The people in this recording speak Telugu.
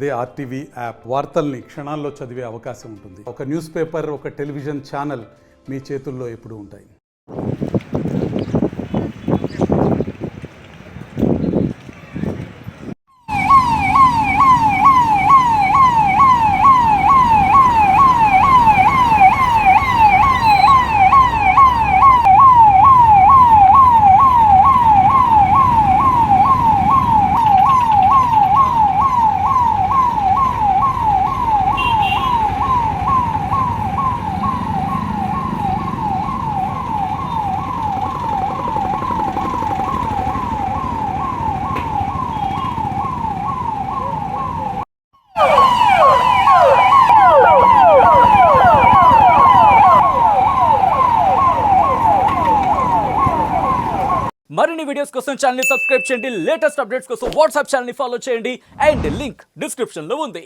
అదే ఆర్టీవీ యాప్ వార్తల్ని క్షణాల్లో చదివే అవకాశం ఉంటుంది. ఒక న్యూస్ పేపర్, ఒక టెలివిజన్ ఛానల్ మీ చేతుల్లో ఎప్పుడూ ఉంటాయి. మరిన్ని వీడియోస్ కోసం ఛానల్ ని సబ్స్క్రైబ్ చేయండి. లేటెస్ట్ అప్డేట్స్ కోసం వాట్సాప్ ఛానల్ ని ఫాలో చేయండి. అండ్ లింక్ డిస్క్రిప్షన్ లో ఉంది.